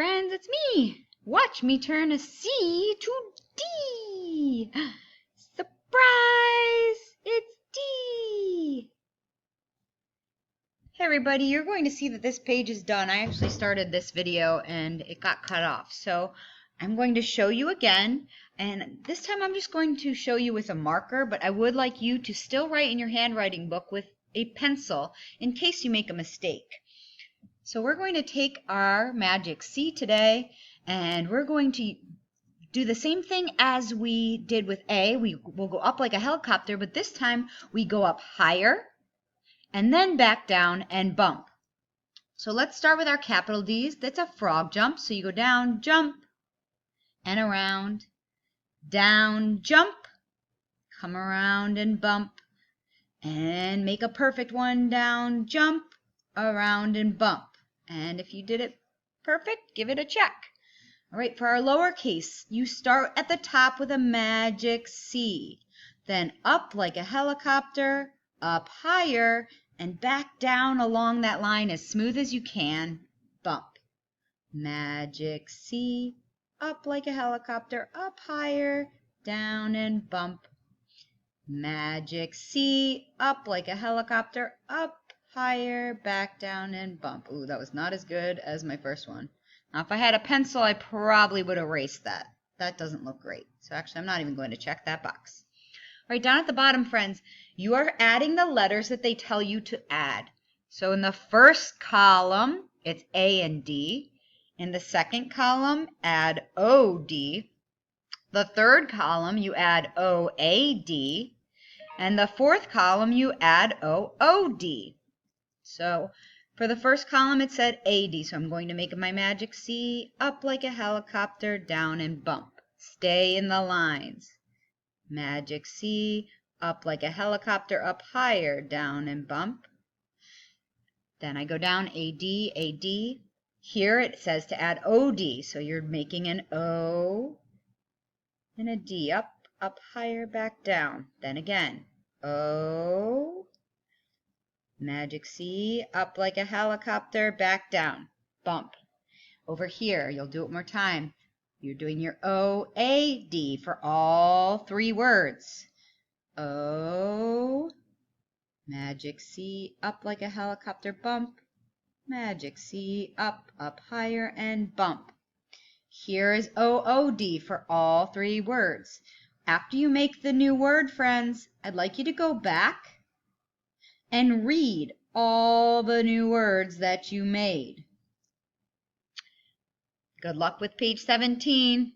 friends, it's me. Watch me turn a C to D. Surprise! It's D. Hey everybody, you're going to see that this page is done. I actually started this video and it got cut off. So I'm going to show you again, and this time I'm just going to show you with a marker, but I would like you to still write in your handwriting book with a pencil in case you make a mistake. So we're going to take our magic C today, and we're going to do the same thing as we did with A. We will go up like a helicopter, but this time we go up higher and then back down and bump. So let's start with our capital D's. That's a frog jump. So you go down, jump, and around, down, jump, come around and bump, and make a perfect one, down, jump, around and bump. And if you did it perfect, give it a check. All right, for our lowercase, you start at the top with a magic C, then up like a helicopter, up higher, and back down along that line as smooth as you can, bump. Magic C, up like a helicopter, up higher, down and bump. Magic C, up like a helicopter, up higher, back down and bump. Ooh, that was not as good as my first one. Now, if I had a pencil, I probably would erase that. That doesn't look great. So actually, I'm not even going to check that box. All right, down at the bottom, friends, you are adding the letters that they tell you to add. So in the first column, it's A and D. In the second column, add O-D. The third column, you add O-A-D. And the fourth column, you add O-O-D. So for the first column, it said AD, so I'm going to make my magic C, up like a helicopter, down and bump. Stay in the lines. Magic C, up like a helicopter, up higher, down and bump. Then I go down AD, AD. Here it says to add OD, so you're making an O and a D, up, up higher, back down. Then again, O, magic C, up like a helicopter, back down, bump. Over here, you'll do it one more time. You're doing your O-A-D for all three words. O, magic C, up like a helicopter, bump. Magic C, up, up higher, and bump. Here is O-O-D for all three words. After you make the new word, friends, I'd like you to go back and read all the new words that you made. Good luck with page 17.